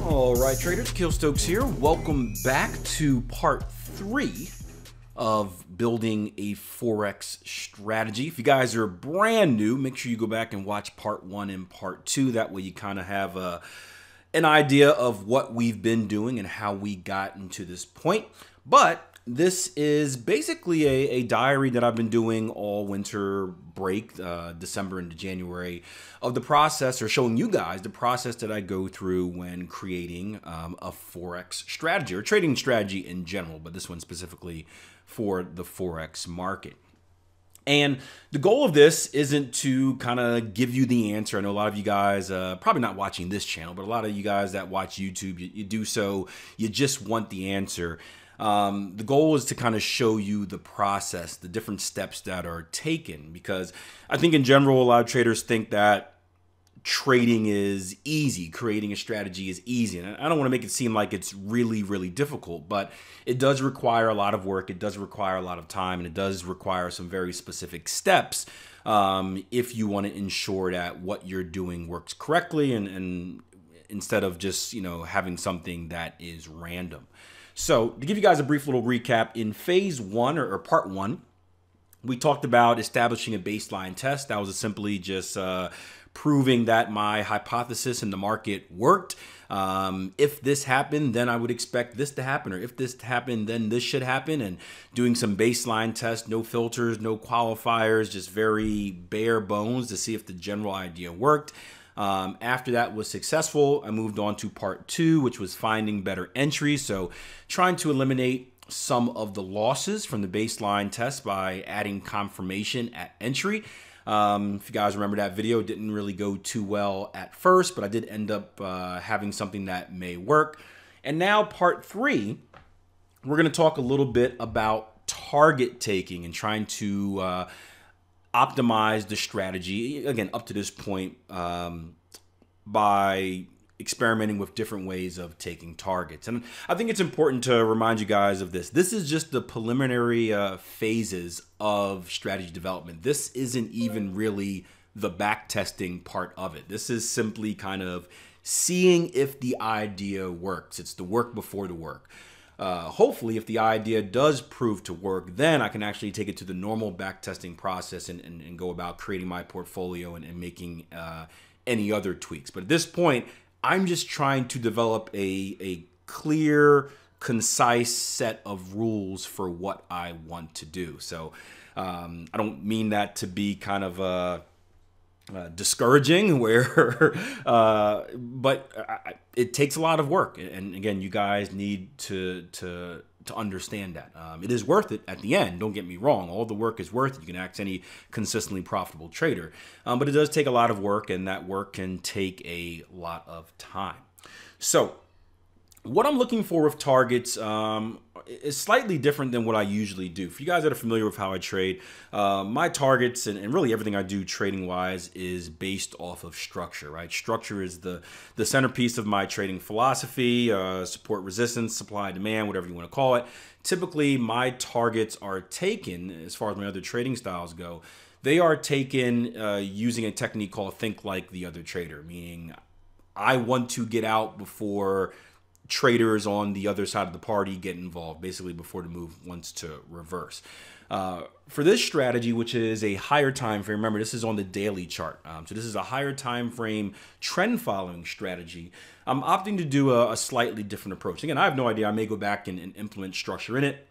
All right, traders, Kill Stokes here. Welcome back to part 3 of building a Forex strategy. If you guys are brand new, make sure you go back and watch part 1 and part 2. That way you kind of have an idea of what we've been doing and how we got into this point. But this is basically a diary that I've been doing all winter break, December into January, of the process, or showing you guys the process that I go through when creating a Forex strategy or trading strategy in general, but this one specifically for the Forex market. And the goal of this isn't to kind of give you the answer. I know a lot of you guys, probably not watching this channel, but a lot of you guys that watch YouTube, you do so, you just want the answer. The goal is to kind of show you the process, the different steps that are taken, because I think in general, a lot of traders think that trading is easy, creating a strategy is easy. And I don't want to make it seem like it's really, really difficult, but it does require a lot of work. It does require a lot of time, and it does require some very specific steps if you want to ensure that what you're doing works correctly and instead of just, having something that is random. So to give you guys a brief little recap, in phase 1 or part 1, we talked about establishing a baseline test. That was simply just proving that my hypothesis in the market worked. If this happened, then I would expect this to happen, or if this happened, then this should happen, and doing some baseline tests, no filters, no qualifiers, just very bare bones to see if the general idea worked. After that was successful, I moved on to part 2, which was finding better entries. So trying to eliminate some of the losses from the baseline test by adding confirmation at entry. If you guys remember that video, it didn't really go too well at first, but I did end up having something that may work. And now part 3, we're going to talk a little bit about target taking and trying to optimize the strategy, again, up to this point, by experimenting with different ways of taking targets. And I think it's important to remind you guys of this. This is just the preliminary phases of strategy development. This isn't even really the back testing part of it. This is simply kind of seeing if the idea works. It's the work before the work. Hopefully, if the idea does prove to work, then I can actually take it to the normal backtesting process and go about creating my portfolio and making any other tweaks. But at this point, I'm just trying to develop a clear, concise set of rules for what I want to do. So I don't mean that to be kind of discouraging, but it takes a lot of work, and again, you guys need to understand that it is worth it at the end. Don't get me wrong; all the work is worth it. You can ask any consistently profitable trader, but it does take a lot of work, and that work can take a lot of time. So what I'm looking for with targets is slightly different than what I usually do. For you guys that are familiar with how I trade, my targets and really everything I do trading-wise is based off of structure, right? Structure is the centerpiece of my trading philosophy, support, resistance, supply, demand, whatever you want to call it. Typically, my targets are taken, as far as my other trading styles go, they are taken using a technique called think like the other trader, meaning I want to get out before traders on the other side of the party get involved, basically before the move wants to reverse. For this strategy, which is a higher time frame, remember this is on the daily chart, so this is a higher time frame trend following strategy. I'm opting to do a slightly different approach. Again, I have no idea. I may go back and implement structure in it,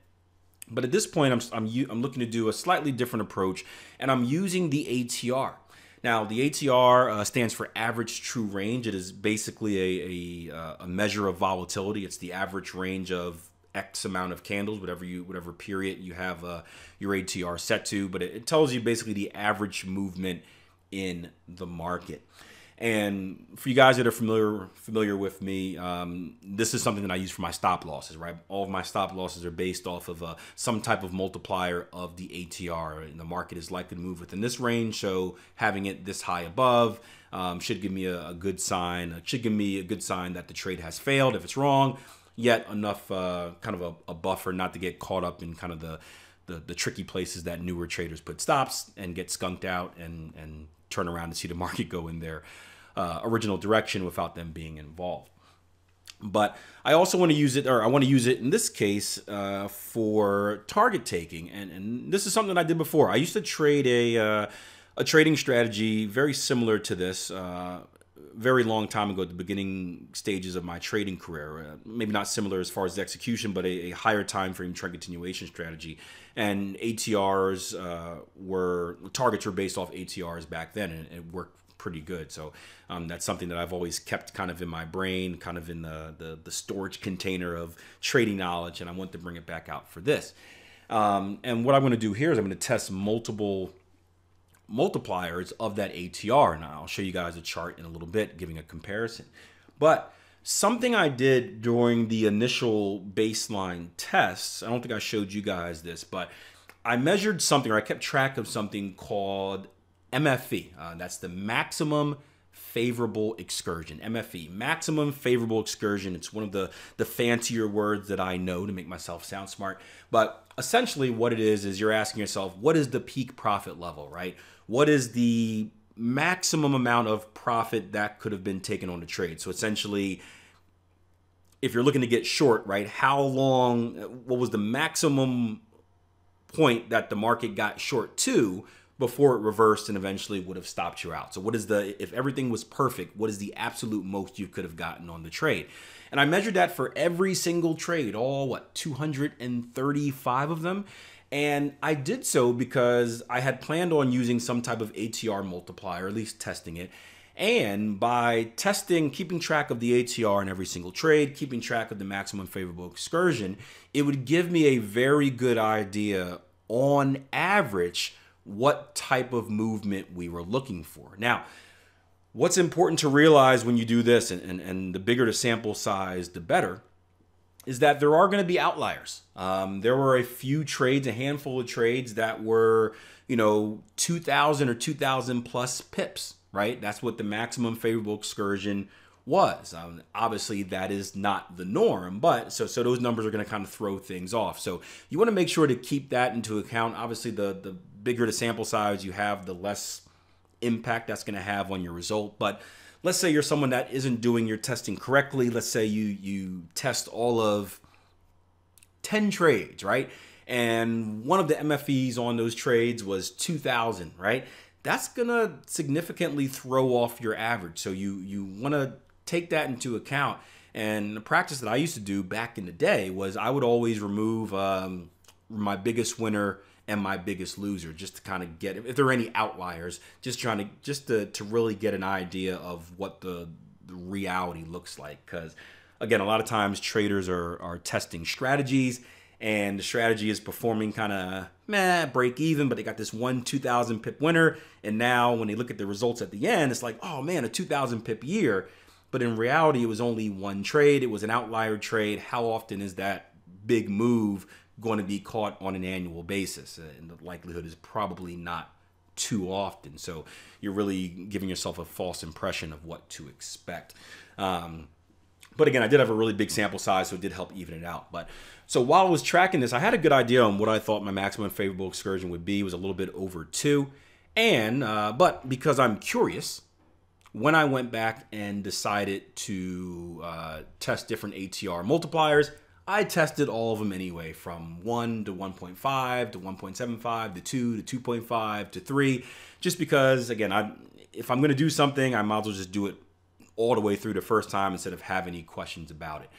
but at this point, I'm looking to do a slightly different approach, and I'm using the ATR. Now, the ATR stands for average true range. It is basically a measure of volatility. It's the average range of X amount of candles, whatever period you have your ATR set to. But it tells you basically the average movement in the market. And for you guys that are familiar with me, this is something that I use for my stop losses, right? All of my stop losses are based off of some type of multiplier of the ATR, and the market is likely to move within this range. So having it this high above should give me a good sign. It should give me a good sign that the trade has failed. If it's wrong, yet enough kind of a buffer not to get caught up in kind of the tricky places that newer traders put stops and get skunked out and turn around to see the market go in their original direction without them being involved. But I also want to use it, or I want to use it in this case for target taking. And this is something that I did before. I used to trade a trading strategy very similar to this very long time ago, at the beginning stages of my trading career. Maybe not similar as far as the execution, but a higher time frame trend continuation strategy. And ATRs targets were based off ATRs back then, and it worked pretty good. So that's something that I've always kept kind of in my brain, kind of in the storage container of trading knowledge, and I want to bring it back out for this. And what I'm going to do here is I'm going to test multiple multipliers of that ATR, and I'll show you guys a chart in a little bit giving a comparison. But something I did during the initial baseline tests, I don't think I showed you guys this, but I measured something, or I kept track of something called MFE. That's the Maximum Favorable Excursion, MFE, Maximum Favorable Excursion. It's one of the fancier words that I know to make myself sound smart. But essentially what it is you're asking yourself, what is the peak profit level, right? What is the maximum amount of profit that could have been taken on the trade? So essentially, if you're looking to get short, right, how long, what was the maximum point that the market got short to before it reversed and eventually would have stopped you out? So what is if everything was perfect, what is the absolute most you could have gotten on the trade? And I measured that for every single trade, all 235 of them. And I did so because I had planned on using some type of ATR multiplier, at least testing it. And by keeping track of the ATR in every single trade, keeping track of the maximum favorable excursion, it would give me a very good idea on average what type of movement we were looking for. Now, what's important to realize when you do this, and the bigger the sample size, the better, is that there are going to be outliers. There were a few trades, a handful of trades that were, 2,000 or 2,000 plus pips, right? That's what the maximum favorable excursion was. Obviously, that is not the norm, but so those numbers are going to kind of throw things off. So you want to make sure to keep that into account. Obviously, the bigger the sample size you have, the less impact that's going to have on your result. But let's say you're someone that isn't doing your testing correctly. Let's say you test all of 10 trades, right? And one of the MFEs on those trades was 2,000, right? That's going to significantly throw off your average. So you want to take that into account. And the practice that I used to do back in the day was I would always remove my biggest winner and my biggest loser, just to kind of get, if there are any outliers, just to really get an idea of what the reality looks like. Because again, a lot of times traders are testing strategies, and the strategy is performing kind of break even, but they got this 2,000 pip winner, and now when they look at the results at the end, it's like, oh man, a 2,000 pip year. But in reality, it was only one trade. It was an outlier trade. How often is that big move going to be caught on an annual basis? And the likelihood is probably not too often. So you're really giving yourself a false impression of what to expect. But again, I did have a really big sample size, so it did help even it out. But so while I was tracking this, I had a good idea on what I thought my maximum favorable excursion would be. It was a little bit over 2. And but because I'm curious, when I went back and decided to test different ATR multipliers, I tested all of them anyway, from 1 to 1.5 to 1.75 to 2 to 2.5 to 3, just because, again, if I'm going to do something, I might as well just do it all the way through the first time instead of have any questions about it.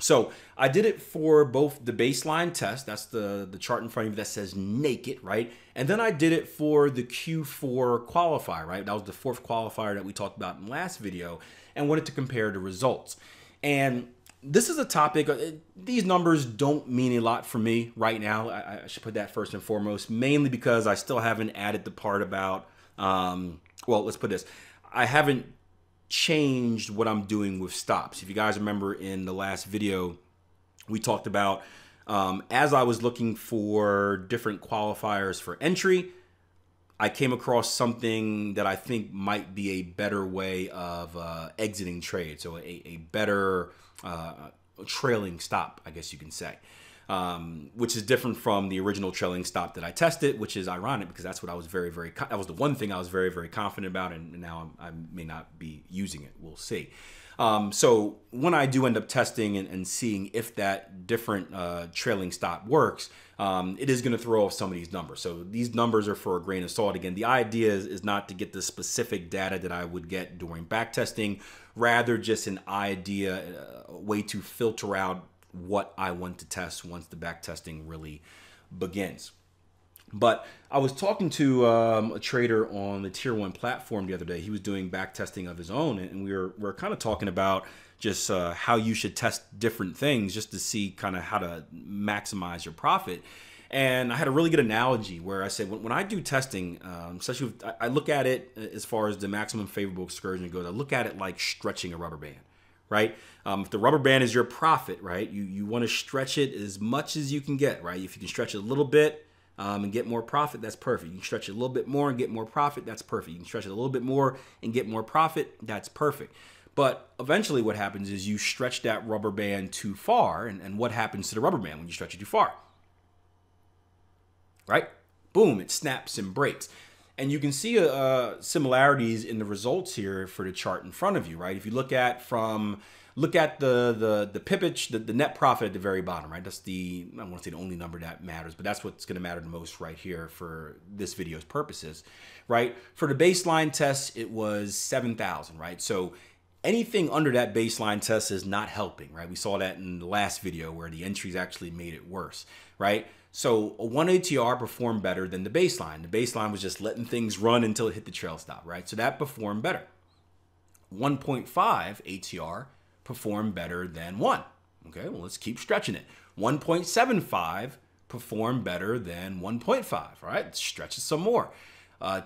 So I did it for both the baseline test, that's the chart in front of you that says naked, right? And then I did it for the Q4 qualifier, right? That was the 4th qualifier that we talked about in the last video, and wanted to compare the results. And this is a topic, these numbers don't mean a lot for me right now. I should put that first and foremost, mainly because I still haven't added the part about, well, let's put this. I haven't changed what I'm doing with stops. If you guys remember in the last video, we talked about as I was looking for different qualifiers for entry, I came across something that I think might be a better way of exiting trade. So a better trailing stop, I guess you can say. which is different from the original trailing stop that I tested, which is ironic because that's what I was that was the one thing I was very, very confident about, and now I may not be using it. We'll see. So when I do end up testing and seeing if that different trailing stop works, it is going to throw off some of these numbers. So these numbers are for a grain of salt. Again, the idea is not to get the specific data that I would get during back testing, rather just an idea, a way to filter out what I want to test once the back testing really begins. But I was talking to a trader on the Tier 1 platform the other day. He was doing back testing of his own, and we were kind of talking about just how you should test different things just to see kind of how to maximize your profit. And I had a really good analogy where I said, when I do testing, especially with, I look at it as far as the maximum favorable excursion goes, I look at it like stretching a rubber band, right? If the rubber band is your profit, right, you want to stretch it as much as you can get, right? If you can stretch it a little bit, and get more profit, that's perfect. You can stretch it a little bit more and get more profit, that's perfect. You can stretch it a little bit more and get more profit, that's perfect. But eventually what happens is you stretch that rubber band too far, and what happens to the rubber band when you stretch it too far? Right? Boom, it snaps and breaks. And you can see similarities in the results here for the chart in front of you, right? If you look at the pippage, the net profit at the very bottom, right? That's I don't want to say the only number that matters, but that's what's going to matter the most right here for this video's purposes, right? For the baseline test, it was 7,000, right? So anything under that baseline test is not helping, right? We saw that in the last video where the entries actually made it worse, right? So a 1 ATR performed better than the baseline. The baseline was just letting things run until it hit the trail stop, right? So that performed better. 1.5 ATR performed better than 1. Okay, well, let's keep stretching it. 1.75 performed better than 1.5. All right, let's stretch it some more.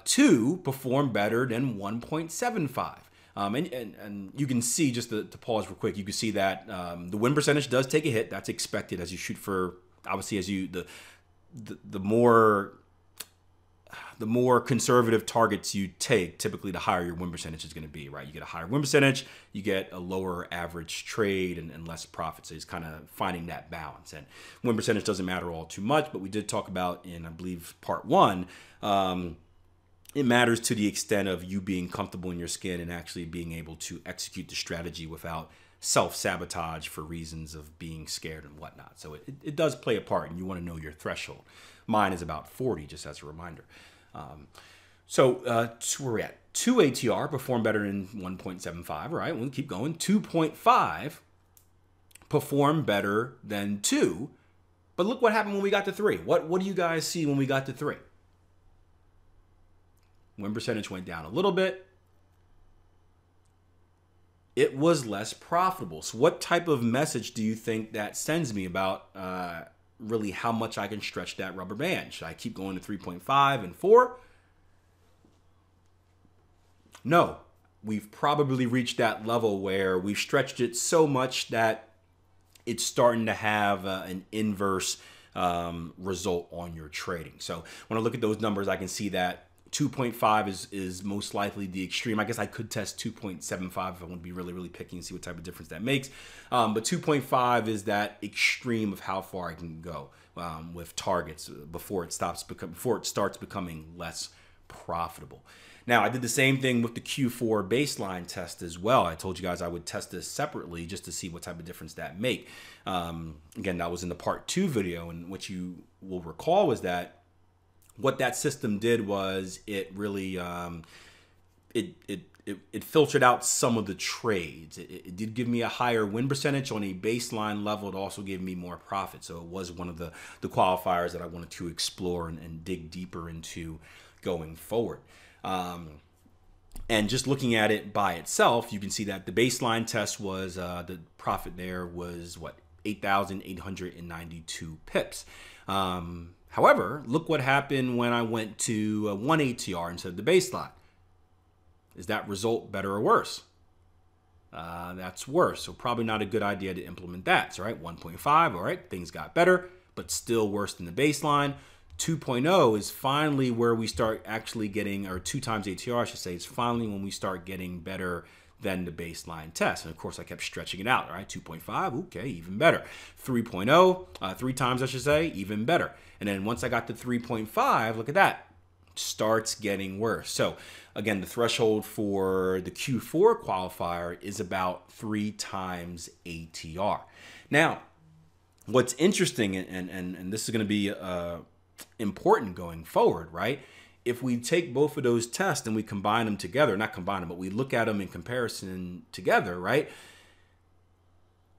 2 performed better than 1.75. And you can see, just to pause real quick, you can see that the win percentage does take a hit. That's expected as you shoot for, obviously, as you the more conservative targets you take, typically the higher your win percentage is going to be, right? You get a higher win percentage, you get a lower average trade and less profit. So it's kind of finding that balance. And win percentage doesn't matter all too much, but we did talk about in, I believe, part 1, it matters to the extent of you being comfortable in your skin and actually being able to execute the strategy without self-sabotage for reasons of being scared and whatnot. So it does play a part, and you want to know your threshold. Mine is about 40, just as a reminder. So where are we at? 2 ATR performed better than 1.75. All right, we'll keep going. 2.5 performed better than 2. But look what happened when we got to 3. What do you guys see when we got to 3? Win percentage went down a little bit. It was less profitable. So what type of message do you think that sends me about really how much I can stretch that rubber band? Should I keep going to 3.5 and 4? No, we've probably reached that level where we've stretched it so much that it's starting to have an inverse result on your trading. So when I look at those numbers, I can see that 2.5 is most likely the extreme. I guess I could test 2.75 if I want to be really, really picky and see what type of difference that makes. But 2.5 is that extreme of how far I can go with targets before it starts becoming less profitable. Now, I did the same thing with the Q4 baseline test as well. I told you guys I would test this separately just to see what type of difference that make. Again, that was in the part 2 video, and what you will recall was that what that system did was it really it filtered out some of the trades. It did give me a higher win percentage on a baseline level. It also gave me more profit. So it was one of the qualifiers that I wanted to explore and dig deeper into going forward. And just looking at it by itself, you can see that the baseline test was the profit there was what, 8,892 pips. However, look what happened when I went to 1 ATR instead of the baseline. Is that result better or worse? That's worse. So probably not a good idea to implement that. So, right, 1.5, all right, things got better, but still worse than the baseline. 2.0 is finally where we start actually getting, or 2 times ATR, I should say, is finally when we start getting better than the baseline test. And of course, I kept stretching it out, all right? 2.5, okay, even better. 3.0, 3 times I should say, even better. And then once I got to 3.5, look at that, starts getting worse. So again, the threshold for the Q4 qualifier is about 3 times ATR. Now, what's interesting, and this is going to be important going forward, right? If we take both of those tests and we combine them together, not combine them, but we look at them in comparison together, right?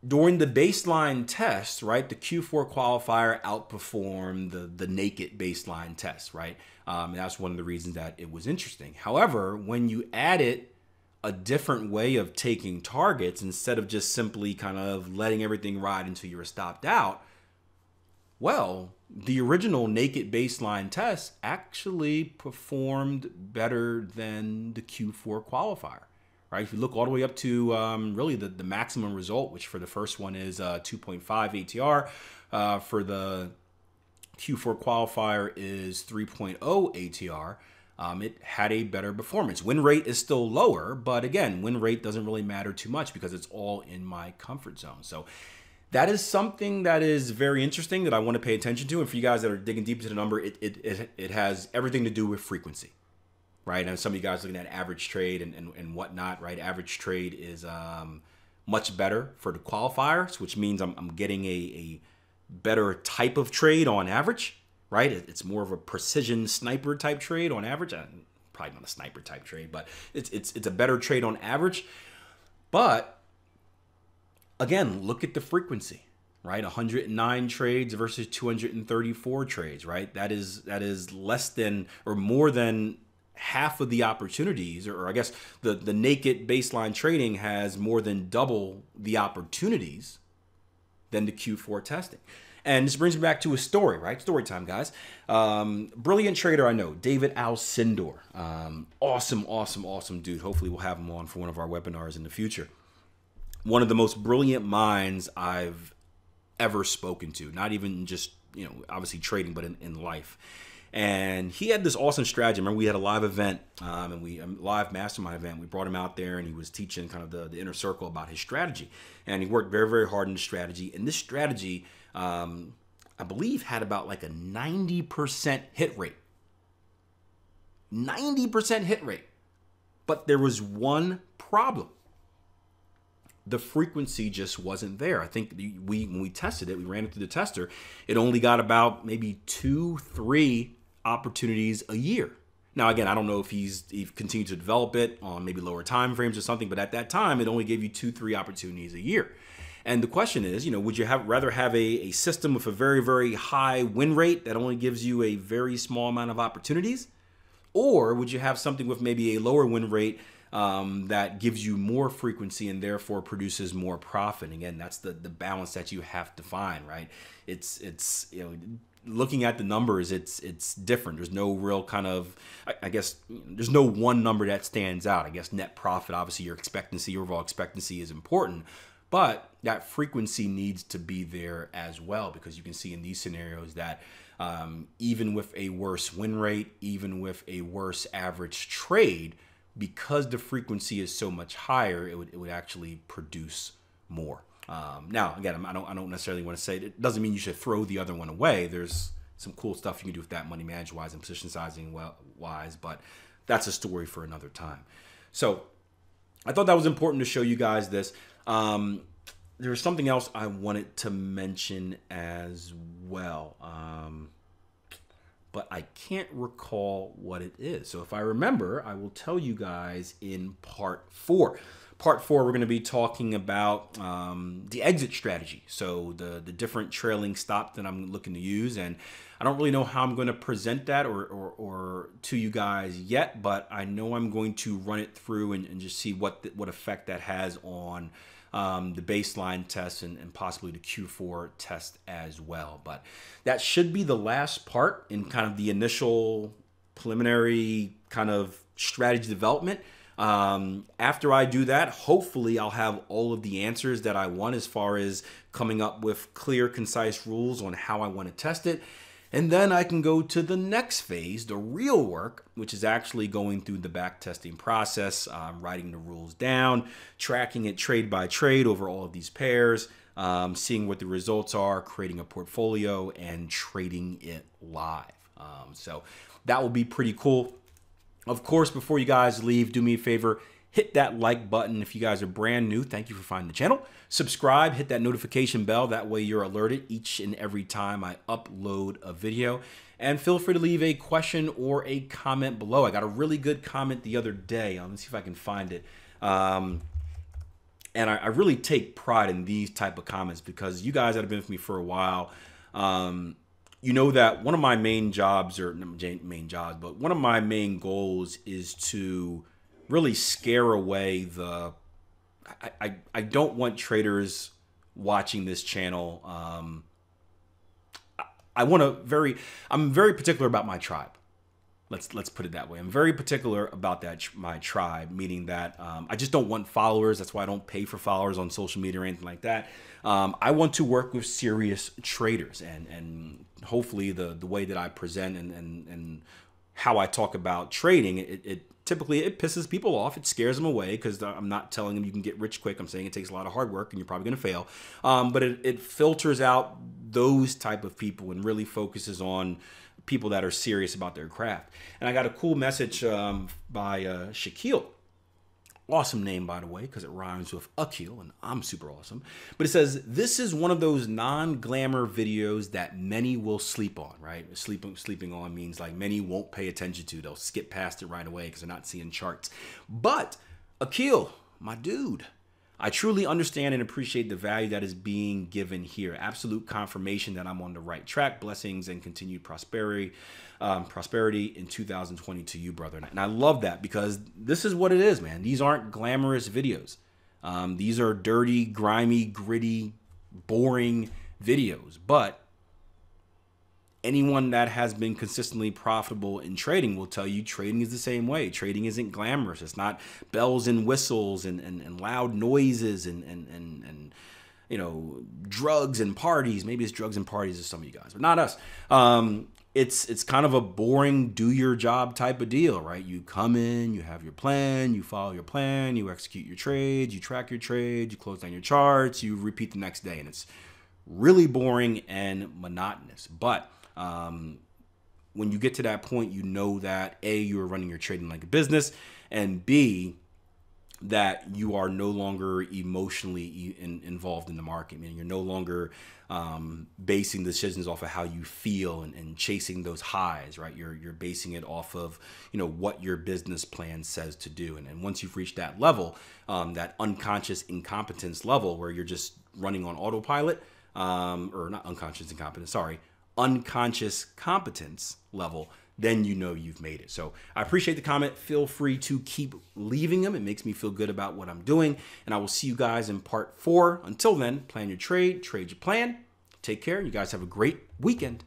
During the baseline test, right, the Q4 qualifier outperformed the naked baseline test, right? And that's one of the reasons that it was interesting. However, when you added a different way of taking targets, instead of just simply kind of letting everything ride until you were stopped out, well, the original naked baseline test actually performed better than the Q4 qualifier, right? If you look all the way up to really the maximum result, which for the first one is 2.5 ATR, for the Q4 qualifier is 3.0 ATR, it had a better performance. Win rate is still lower, but again, win rate doesn't really matter too much because it's all in my comfort zone. So that is something that is very interesting that I want to pay attention to. And for you guys that are digging deep into the number, it has everything to do with frequency, right? And some of you guys looking at average trade and whatnot, right? Average trade is much better for the qualifiers, which means I'm getting a better type of trade on average, right? It's more of a precision sniper type trade on average. Probably not a sniper type trade, but it's a better trade on average. But again, look at the frequency, right? 109 trades versus 234 trades, right? That is less than or more than half of the opportunities, or I guess the naked baseline trading has more than double the opportunities than the Q4 testing. And this brings me back to a story, right? Story time, guys. Brilliant trader I know, David Alcindor. Awesome dude. Hopefully we'll have him on for one of our webinars in the future. One of the most brilliant minds I've ever spoken to, not even just, obviously trading, but in life. And he had this awesome strategy. Remember, we had a live event, a live mastermind event. We brought him out there and he was teaching kind of the inner circle about his strategy. And he worked very, very hard in the strategy. And this strategy, I believe, had about like a 90% hit rate. 90% hit rate. But there was one problem. The frequency just wasn't there. I think when we tested it, we ran it through the tester, it only got about maybe 2-3 opportunities a year. Now, again, I don't know if he's continued to develop it on maybe lower time frames or something, but at that time, it only gave you 2-3 opportunities a year. And the question is, would you rather have a system with a very, very high win rate that only gives you a very small amount of opportunities? Or would you have something with maybe a lower win rate that gives you more frequency and therefore produces more profit? And again, that's the balance that you have to find, right? It's looking at the numbers, it's different. There's no real kind of, I guess, there's no one number that stands out. I guess net profit, obviously your expectancy, your overall expectancy is important, but that frequency needs to be there as well, because you can see in these scenarios that even with a worse win rate, even with a worse average trade, because the frequency is so much higher, it would actually produce more. Now, again, I don't necessarily want to say it doesn't mean you should throw the other one away. There's some cool stuff you can do with that money management wise and position sizing wise, but that's a story for another time. So I thought that was important to show you guys this. There's something else I wanted to mention as well, but I can't recall what it is. So if I remember, I will tell you guys in part 4. Part 4, we're going to be talking about the exit strategy. So the different trailing stop that I'm looking to use. And I don't really know how I'm going to present that or to you guys yet, but I know I'm going to run it through and just see what effect that has on the baseline test and possibly the Q4 test as well. But that should be the last part in kind of the initial preliminary kind of strategy development. After I do that, hopefully I'll have all of the answers that I want as far as coming up with clear, concise rules on how I want to test it. And then I can go to the next phase, the real work, which is actually going through the back testing process, writing the rules down, tracking it trade by trade over all of these pairs, seeing what the results are, creating a portfolio, and trading it live. So that will be pretty cool. Of course, before you guys leave, do me a favor, hit that like button. If you guys are brand new, thank you for finding the channel. Subscribe, hit that notification bell. That way you're alerted each and every time I upload a video. And feel free to leave a question or a comment below. I got a really good comment the other day. Let me see if I can find it. And I really take pride in these type of comments because you guys that have been with me for a while, you know that one of my main jobs, or not main jobs, but one of my main goals is to really scare away the, I don't want traders watching this channel. I'm very particular about my tribe. Let's put it that way. I'm very particular about my tribe, meaning that I just don't want followers. That's why I don't pay for followers on social media or anything like that. I want to work with serious traders, and hopefully the way that I present and how I talk about trading, it typically pisses people off. It scares them away because I'm not telling them you can get rich quick. I'm saying it takes a lot of hard work and you're probably going to fail. But it filters out those type of people and really focuses on people that are serious about their craft. And I got a cool message by Shaquille. Awesome name, by the way, because it rhymes with Akil, and I'm super awesome. But it says, this is one of those non-glamour videos that many will sleep on, right? Sleeping on means like many won't pay attention to. They'll skip past it right away because they're not seeing charts. But Akil, my dude, I truly understand and appreciate the value that is being given here. Absolute confirmation that I'm on the right track. Blessings and continued prosperity in 2020 to you, brother. And I love that because this is what it is, man. These aren't glamorous videos. These are dirty, grimy, gritty, boring videos. But anyone that has been consistently profitable in trading will tell you trading is the same way. Trading isn't glamorous. It's not bells and whistles and loud noises and you know, drugs and parties. Maybe it's drugs and parties to some of you guys, but not us. It's kind of a boring do your job type of deal, right? You come in, you have your plan, you follow your plan, you execute your trades, you track your trades, you close down your charts, you repeat the next day, and it's really boring and monotonous. But when you get to that point, you know that A, you're running your trading like a business, and B, that you are no longer emotionally involved in the market, meaning you're no longer basing decisions off of how you feel and chasing those highs, right? You're basing it off of, you know, what your business plan says to do. And once you've reached that level, that unconscious incompetence level where you're just running on autopilot, or not unconscious incompetence, sorry, unconscious competence level, then you know you've made it. So I appreciate the comment. Feel free to keep leaving them. It makes me feel good about what I'm doing. And I will see you guys in part 4. Until then, plan your trade, trade your plan. Take care. You guys have a great weekend.